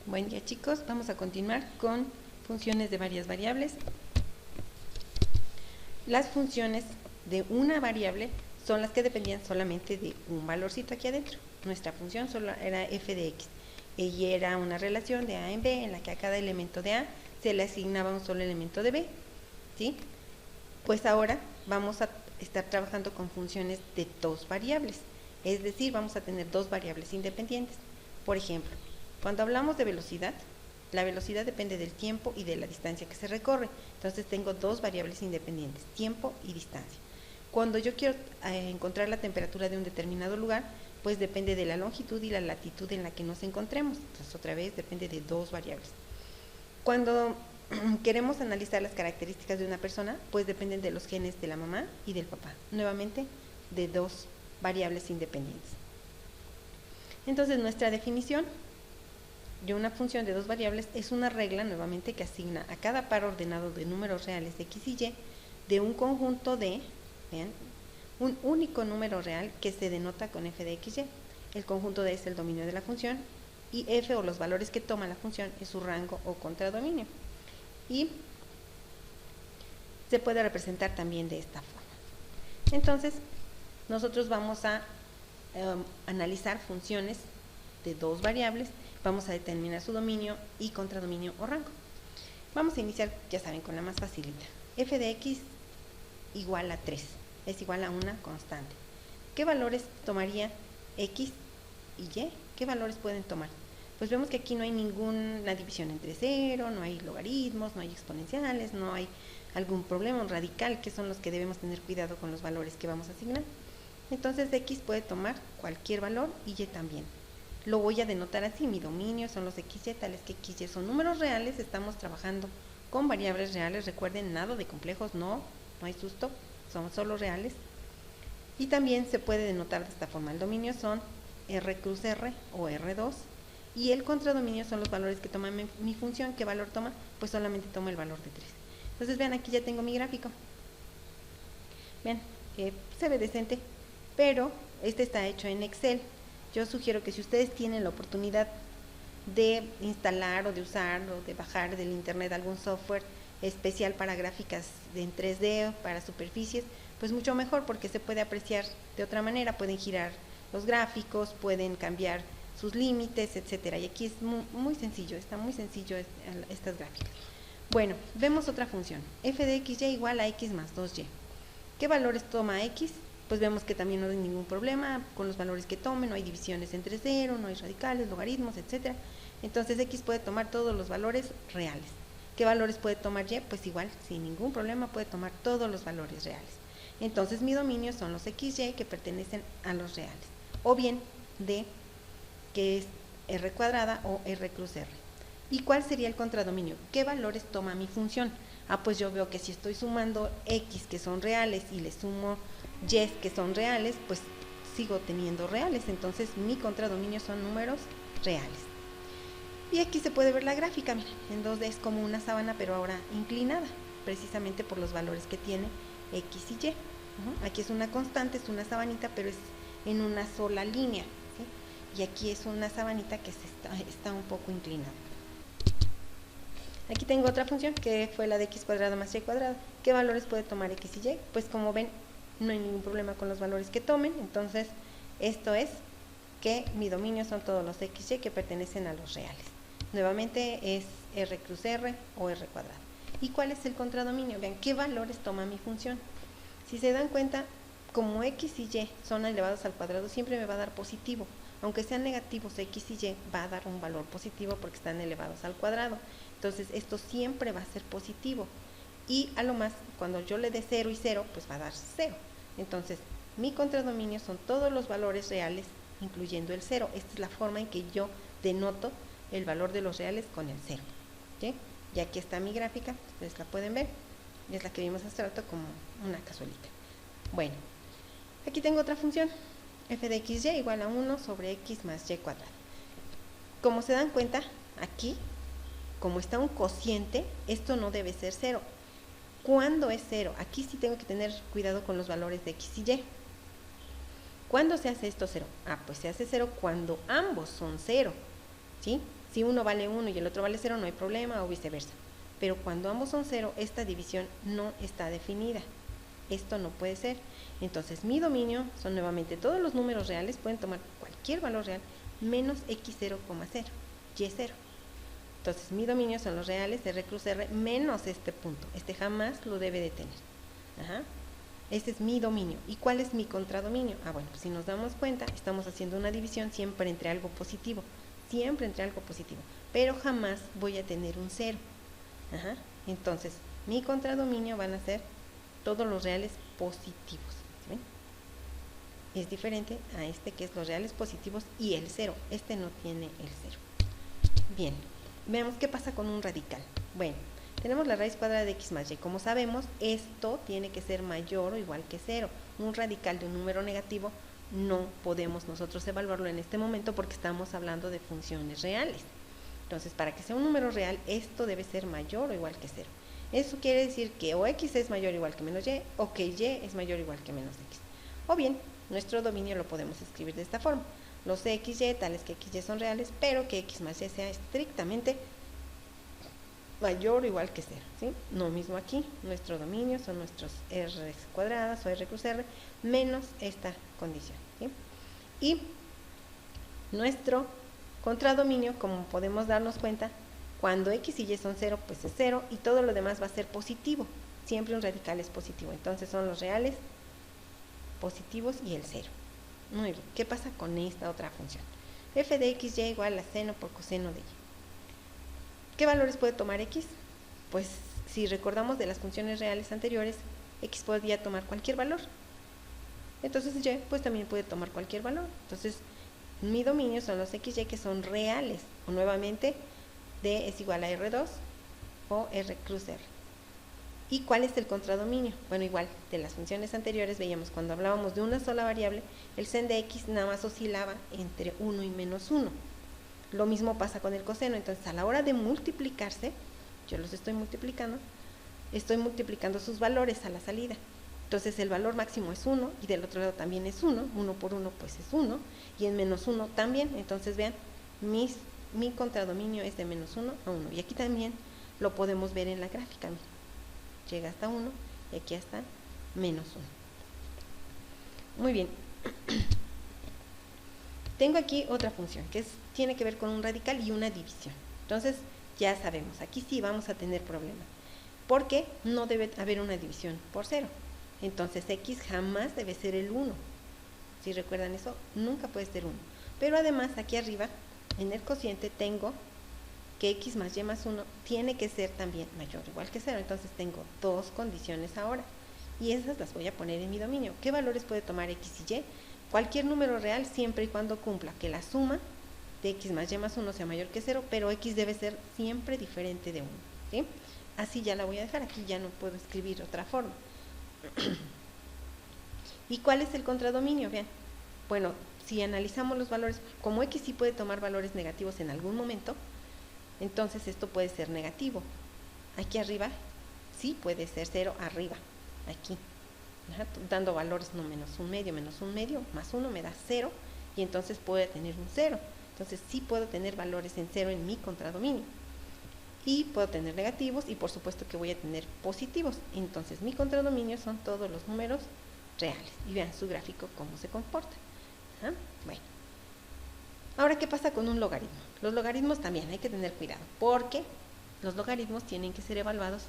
Buen día, chicos, vamos a continuar con funciones de varias variables. Las funciones de una variable son las que dependían solamente de un valorcito aquí adentro. Nuestra función solo era f de x y era una relación de a en b en la que a cada elemento de a se le asignaba un solo elemento de b, ¿sí? Pues ahora vamos a estar trabajando con funciones de dos variables, es decir, vamos a tener dos variables independientes. Por ejemplo, cuando hablamos de velocidad, la velocidad depende del tiempo y de la distancia que se recorre. Entonces tengo dos variables independientes, tiempo y distancia. Cuando yo quiero encontrar la temperatura de un determinado lugar, pues depende de la longitud y la latitud en la que nos encontremos. Entonces otra vez depende de dos variables. Cuando queremos analizar las características de una persona, pues dependen de los genes de la mamá y del papá. Nuevamente, de dos variables independientes. Entonces nuestra definición de una función de dos variables es una regla, nuevamente, que asigna a cada par ordenado de números reales x y y de un conjunto de, vean, un único número real que se denota con f de x y. El conjunto de es el dominio de la función y f, o los valores que toma la función, es su rango o contradominio. Y se puede representar también de esta forma. Entonces, nosotros vamos a analizar funciones de dos variables. Vamos a determinar su dominio y contradominio o rango. Vamos a iniciar, ya saben, con la más facilita. F de x igual a 3, es igual a una constante. ¿Qué valores tomaría x y y? ¿Qué valores pueden tomar? Pues vemos que aquí no hay ninguna división entre cero, no hay logaritmos, no hay exponenciales, no hay algún problema radical, que son los que debemos tener cuidado con los valores que vamos a asignar. Entonces x puede tomar cualquier valor y y también. Lo voy a denotar así, mi dominio son los x y, tales que x y son números reales. Estamos trabajando con variables reales, recuerden, nada de complejos, no hay susto, son solo reales. Y también se puede denotar de esta forma, el dominio son r cruz r o r2, y el contradominio son los valores que toma mi función. ¿Qué valor toma? Pues solamente toma el valor de 3. Entonces vean, aquí ya tengo mi gráfico. Vean, se ve decente, pero este está hecho en Excel. Yo sugiero que si ustedes tienen la oportunidad de instalar o de usar o de bajar del internet algún software especial para gráficas en 3D o para superficies, pues mucho mejor, porque se puede apreciar de otra manera. Pueden girar los gráficos, pueden cambiar sus límites, etcétera. Y aquí es muy sencillo, está muy sencillo estas gráficas. Bueno, vemos otra función, f de x y igual a x más 2y. ¿Qué valores toma x? Pues vemos que también no hay ningún problema con los valores que tome, no hay divisiones entre cero, no hay radicales, logaritmos, etcétera. Entonces x puede tomar todos los valores reales. ¿Qué valores puede tomar y? Pues igual, sin ningún problema, puede tomar todos los valores reales. Entonces mi dominio son los x y que pertenecen a los reales, o bien d, que es r cuadrada, o r cruz r. ¿Y cuál sería el contradominio? ¿Qué valores toma mi función? Pues yo veo que si estoy sumando x que son reales y le sumo y que son reales, pues sigo teniendo reales. Entonces mi contradominio son números reales. Y aquí se puede ver la gráfica, miren, en 2D es como una sábana, pero ahora inclinada, precisamente por los valores que tiene x y y. Aquí es una constante, es una sabanita, pero es en una sola línea, ¿sí? Y aquí es una sabanita que está un poco inclinada. Aquí tengo otra función que fue la de x cuadrado más y cuadrado. ¿Qué valores puede tomar x y y? Pues como ven, no hay ningún problema con los valores que tomen. Entonces esto es que mi dominio son todos los x y que pertenecen a los reales. Nuevamente es r cruz r o r cuadrado. ¿Y cuál es el contradominio? Vean qué valores toma mi función. Si se dan cuenta, como x y y son elevados al cuadrado, siempre me va a dar positivo. Aunque sean negativos, x y y va a dar un valor positivo porque están elevados al cuadrado. Entonces esto siempre va a ser positivo. Y a lo más, cuando yo le dé 0 y 0, pues va a dar 0. Entonces mi contradominio son todos los valores reales, incluyendo el 0. Esta es la forma en que yo denoto el valor de los reales con el 0. ¿Sí? Y aquí está mi gráfica, ustedes la pueden ver. Es la que vimos hace rato como una cazuelita. Bueno, aquí tengo otra función, f de x y igual a 1 sobre x más y cuadrado. Como se dan cuenta, aquí, como está un cociente, esto no debe ser 0. ¿Cuándo es 0? Aquí sí tengo que tener cuidado con los valores de x y y. ¿Cuándo se hace esto 0? Pues se hace 0 cuando ambos son 0. ¿sí? Si uno vale 1 y el otro vale 0, no hay problema, o viceversa. Pero cuando ambos son 0, esta división no está definida. Esto no puede ser. Entonces, mi dominio son nuevamente todos los números reales, pueden tomar cualquier valor real, menos x0,0, y0. Entonces, mi dominio son los reales, R cruz R, menos este punto. Este jamás lo debe de tener. Ajá. Este es mi dominio. ¿Y cuál es mi contradominio? Bueno, pues si nos damos cuenta, estamos haciendo una división siempre entre algo positivo. Siempre entre algo positivo. Pero jamás voy a tener un 0. Ajá. Entonces, mi contradominio van a ser todos los reales positivos. ¿Sí? Es diferente a este que es los reales positivos y el 0. Este no tiene el 0. Bien, veamos qué pasa con un radical. Bueno, tenemos la raíz cuadrada de x más y. Como sabemos, esto tiene que ser mayor o igual que 0. Un radical de un número negativo no podemos nosotros evaluarlo en este momento porque estamos hablando de funciones reales. Entonces, para que sea un número real, esto debe ser mayor o igual que 0. Eso quiere decir que o x es mayor o igual que menos y, o que y es mayor o igual que menos x. O bien, nuestro dominio lo podemos escribir de esta forma. Los xy, tales que xy son reales, pero que x más y sea estrictamente mayor o igual que 0. ¿Sí? Lo mismo aquí, nuestro dominio son nuestros r cuadradas o r cruz r, menos esta condición. ¿Sí? Y nuestro contradominio, como podemos darnos cuenta, cuando x y y son 0, pues es 0 y todo lo demás va a ser positivo. Siempre un radical es positivo. Entonces son los reales positivos y el 0. Muy bien. ¿Qué pasa con esta otra función? F de x y igual a seno por coseno de y. ¿Qué valores puede tomar x? Pues si recordamos de las funciones reales anteriores, x podía tomar cualquier valor. Entonces y pues también puede tomar cualquier valor. Entonces mi dominio son los x y que son reales. O nuevamente, D es igual a R2 o R cruz R. ¿Y cuál es el contradominio? Bueno, igual, de las funciones anteriores veíamos cuando hablábamos de una sola variable, el sen de x nada más oscilaba entre 1 y menos 1. Lo mismo pasa con el coseno. Entonces, a la hora de multiplicarse, yo los estoy multiplicando sus valores a la salida. Entonces, el valor máximo es 1 y del otro lado también es 1. 1 por 1 pues es 1 y en menos 1 también. Entonces, vean, mi contradominio es de menos 1 a 1. Y aquí también lo podemos ver en la gráfica. Miren. Llega hasta 1 y aquí hasta menos 1. Muy bien. Tengo aquí otra función que tiene que ver con un radical y una división. Entonces, ya sabemos, aquí sí vamos a tener problemas. Porque no debe haber una división por 0. Entonces, x jamás debe ser el 1. Si recuerdan eso, nunca puede ser 1. Pero además, aquí arriba, en el cociente, tengo que x más y más 1 tiene que ser también mayor o igual que 0. Entonces, tengo dos condiciones ahora. Y esas las voy a poner en mi dominio. ¿Qué valores puede tomar x y y? Cualquier número real siempre y cuando cumpla que la suma de x más y más 1 sea mayor que 0, pero x debe ser siempre diferente de 1. ¿Sí? Así ya la voy a dejar, aquí ya no puedo escribir otra forma. ¿Y cuál es el contradominio? Vean, bueno, si analizamos los valores, como x sí puede tomar valores negativos en algún momento, entonces esto puede ser negativo. Aquí arriba sí puede ser 0 arriba, aquí. Dando valores no menos un medio, más 1 me da 0 y entonces puedo tener un 0. Entonces sí puedo tener valores en 0 en mi contradominio. Y puedo tener negativos y por supuesto que voy a tener positivos. Entonces mi contradominio son todos los números reales. Y vean su gráfico cómo se comporta. Bueno. Ahora, ¿qué pasa con un logaritmo? Los logaritmos también hay que tener cuidado porque los logaritmos tienen que ser evaluados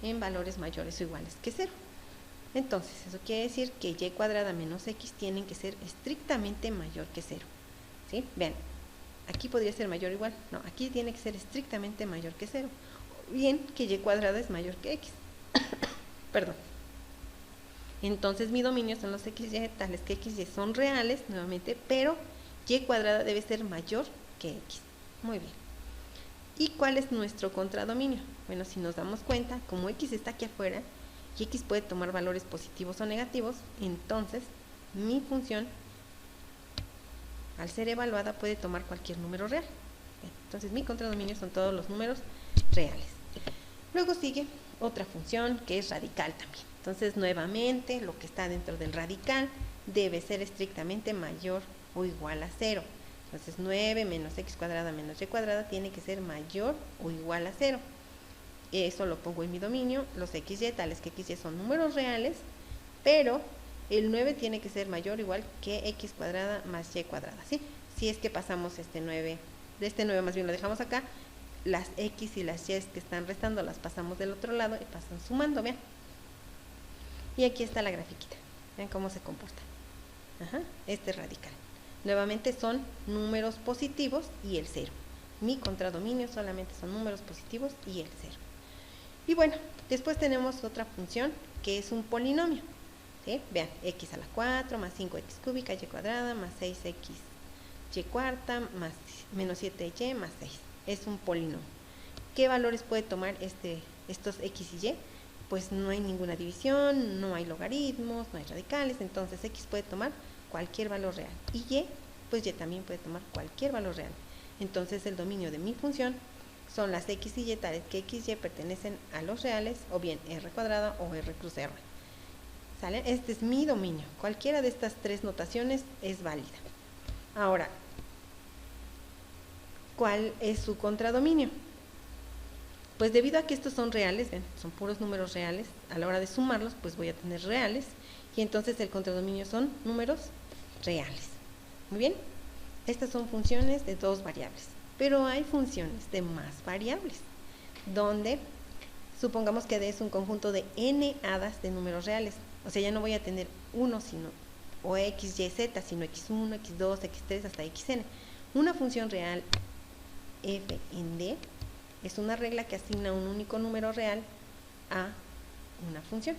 en valores mayores o iguales que 0. Entonces, eso quiere decir que y cuadrada menos x tienen que ser estrictamente mayor que 0. ¿Sí? Vean, aquí podría ser mayor o igual. No, aquí tiene que ser estrictamente mayor que 0. O bien que y cuadrada es mayor que x. Perdón. Entonces, mi dominio son los x y tales que x y son reales, nuevamente, pero y cuadrada debe ser mayor que x. Muy bien. ¿Y cuál es nuestro contradominio? Bueno, si nos damos cuenta, como x está aquí afuera, y x puede tomar valores positivos o negativos, entonces mi función, al ser evaluada, puede tomar cualquier número real. Entonces mi contradominio son todos los números reales. Luego sigue otra función que es radical también. Entonces nuevamente lo que está dentro del radical debe ser estrictamente mayor o igual a 0. Entonces 9 menos x cuadrada menos y cuadrada tiene que ser mayor o igual a 0. Eso lo pongo en mi dominio. Los xy, tales que xy son números reales, pero el 9 tiene que ser mayor o igual que x cuadrada más y cuadrada, ¿sí? Si es que pasamos este 9, de este 9 más bien lo dejamos acá, las x y las y que están restando las pasamos del otro lado y pasan sumando, vean. Y aquí está la grafiquita, vean cómo se comporta. Este es radical. Nuevamente son números positivos y el 0. Mi contradominio solamente son números positivos y el 0. Y bueno, después tenemos otra función que es un polinomio. ¿Sí? Vean, x a la 4 más 5x cúbica y cuadrada más 6x y cuarta más menos 7y más 6. Es un polinomio. ¿Qué valores puede tomar estos x y y? Pues no hay ninguna división, no hay logaritmos, no hay radicales, entonces x puede tomar cualquier valor real. Y y, pues y también puede tomar cualquier valor real. Entonces el dominio de mi función son las x y y tales que x y pertenecen a los reales, o bien r cuadrada o r cruz r. ¿Sale? Este es mi dominio. Cualquiera de estas tres notaciones es válida. Ahora, ¿cuál es su contradominio? Pues debido a que estos son reales, ven, son puros números reales, a la hora de sumarlos, pues voy a tener reales, y entonces el contradominio son números reales. Muy bien, estas son funciones de dos variables, pero hay funciones de más variables, donde supongamos que D es un conjunto de n hadas de números reales, o sea, ya no voy a tener uno, sino, o x, y, z, sino x1, x2, x3, hasta xn. Una función real f en D es una regla que asigna un único número real a una función.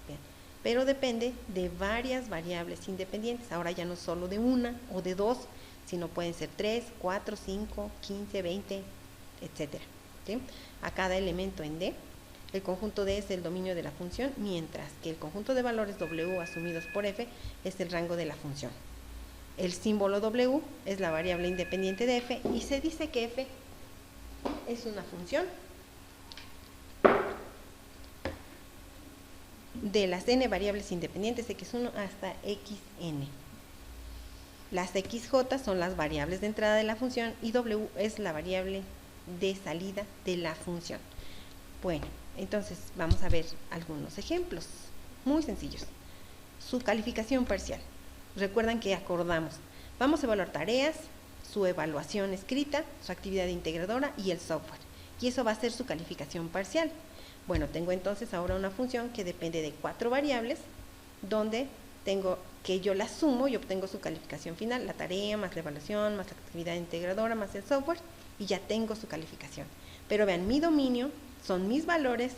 Bien. Pero depende de varias variables independientes. Ahora ya no solo de una o de dos, sino pueden ser 3, 4, 5, 15, 20, etc. ¿Sí? A cada elemento en D, el conjunto D es el dominio de la función, mientras que el conjunto de valores W asumidos por F es el rango de la función. El símbolo W es la variable independiente de F y se dice que F es una función de las n variables independientes x1 hasta xn. Las xj son las variables de entrada de la función y w es la variable de salida de la función. Bueno, entonces vamos a ver algunos ejemplos muy sencillos. Su calificación parcial. Recuerdan que acordamos, vamos a evaluar tareas, su evaluación escrita, su actividad integradora y el software. Y eso va a ser su calificación parcial. Bueno, tengo entonces ahora una función que depende de 4 variables, donde tengo que yo la sumo y obtengo su calificación final, la tarea, más la evaluación, más la actividad integradora, más el software, y ya tengo su calificación. Pero vean, mi dominio son mis valores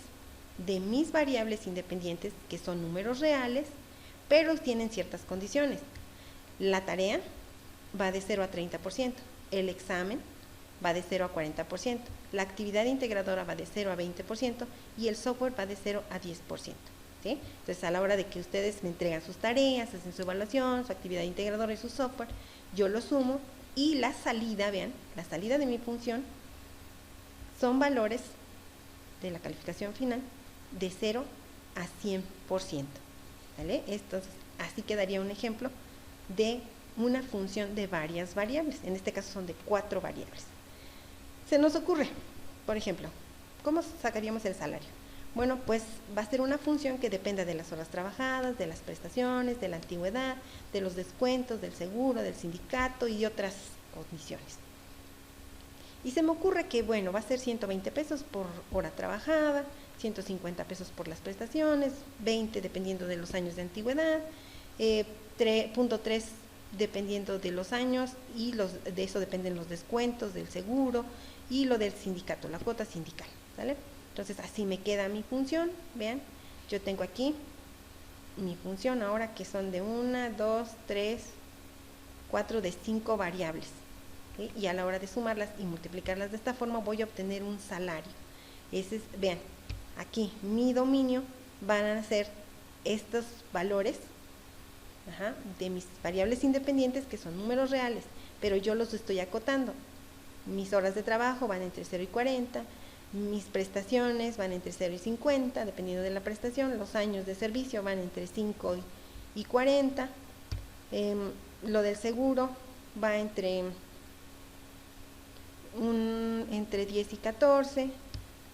de mis variables independientes, que son números reales, pero tienen ciertas condiciones. La tarea va de 0 a 30%, el examen va de 0 a 40%, la actividad integradora va de 0 a 20% y el software va de 0 a 10%. ¿Sí? Entonces, a la hora de que ustedes me entregan sus tareas, hacen su evaluación, su actividad integradora y su software, yo lo sumo y la salida, vean, la salida de mi función son valores de la calificación final de 0 a 100%. ¿Vale? Entonces, así quedaría un ejemplo de una función de varias variables. En este caso son de 4 variables. Se nos ocurre, por ejemplo, ¿cómo sacaríamos el salario? Bueno, pues va a ser una función que dependa de las horas trabajadas, de las prestaciones, de la antigüedad, de los descuentos, del seguro, del sindicato y otras condiciones. Y se me ocurre que, bueno, va a ser 120 pesos por hora trabajada, 150 pesos por las prestaciones, 20 dependiendo de los años de antigüedad, 0.3 dependiendo de los años, y de eso dependen los descuentos del seguro y lo del sindicato, la cuota sindical, ¿sale? Entonces así me queda mi función. Vean, yo tengo aquí mi función ahora, que son de 1, 2, 3, 4 de 5 variables, ¿sí? Y a la hora de sumarlas y multiplicarlas de esta forma voy a obtener un salario. Ese es, vean, aquí mi dominio van a ser estos valores de mis variables independientes, que son números reales, pero yo los estoy acotando. Mis horas de trabajo van entre 0 y 40, mis prestaciones van entre 0 y 50, dependiendo de la prestación, los años de servicio van entre 5 y 40, lo del seguro va entre entre 10 y 14,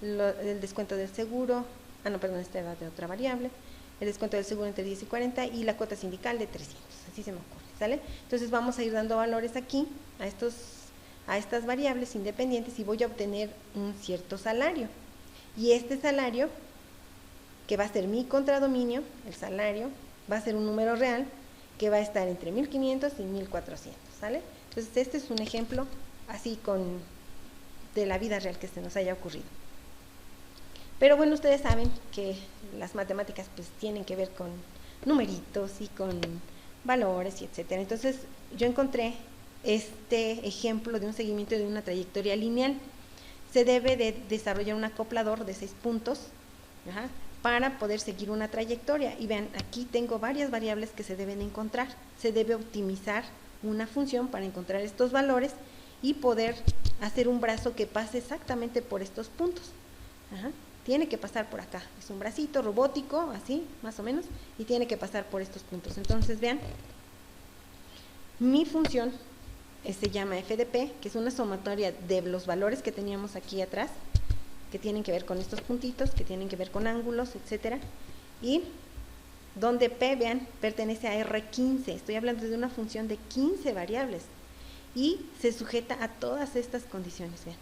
el descuento del seguro, esta era de otra variable, el descuento del seguro entre 10 y 40 y la cuota sindical de 300, así se me ocurre, ¿sale? Entonces vamos a ir dando valores aquí a estas variables independientes y voy a obtener un cierto salario. Y este salario, que va a ser mi contradominio, el salario, va a ser un número real que va a estar entre 1500 y 1400, ¿sale? Entonces este es un ejemplo así de la vida real que se nos haya ocurrido. Pero bueno, ustedes saben que las matemáticas pues tienen que ver con numeritos y con valores y etcétera. Entonces yo encontré este ejemplo de un seguimiento de una trayectoria lineal. Se debe de desarrollar un acoplador de 6 puntos para poder seguir una trayectoria. Y vean, aquí tengo varias variables que se deben encontrar. Se debe optimizar una función para encontrar estos valores y poder hacer un brazo que pase exactamente por estos puntos. Tiene que pasar por acá, es un bracito robótico, así, más o menos, y tiene que pasar por estos puntos. Entonces, vean, mi función se llama FDP, que es una sumatoria de los valores que teníamos aquí atrás, que tienen que ver con estos puntitos, que tienen que ver con ángulos, etcétera, y donde P, vean, pertenece a R15, estoy hablando de una función de 15 variables, y se sujeta a todas estas condiciones, vean,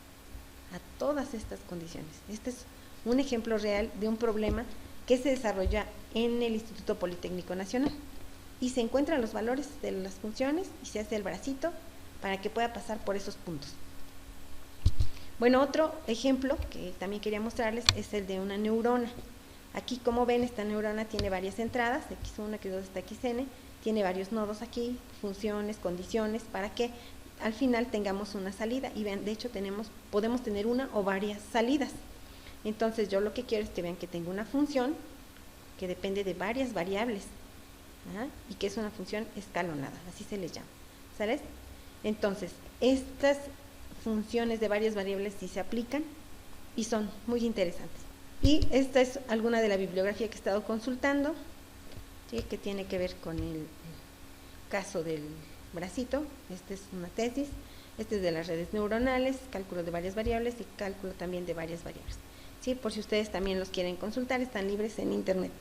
a todas estas condiciones. Este es un ejemplo real de un problema que se desarrolla en el Instituto Politécnico Nacional y se encuentran los valores de las funciones y se hace el bracito para que pueda pasar por esos puntos. Bueno, otro ejemplo que también quería mostrarles es el de una neurona. Aquí, como ven, esta neurona tiene varias entradas, X1, X2 hasta Xn, tiene varios nodos aquí, funciones, condiciones, para que al final tengamos una salida. Y vean, de hecho podemos tener una o varias salidas. Entonces yo lo que quiero es que vean que tengo una función que depende de varias variables y que es una función escalonada, así se les llama, ¿sabes? Entonces estas funciones de varias variables sí se aplican y son muy interesantes. Y esta es alguna de la bibliografía que he estado consultando, ¿sí?, que tiene que ver con el caso del bracito. Esta es una tesis, este es de las redes neuronales, cálculo de varias variables y cálculo también de varias variables. Sí, por si ustedes también los quieren consultar, están libres en internet.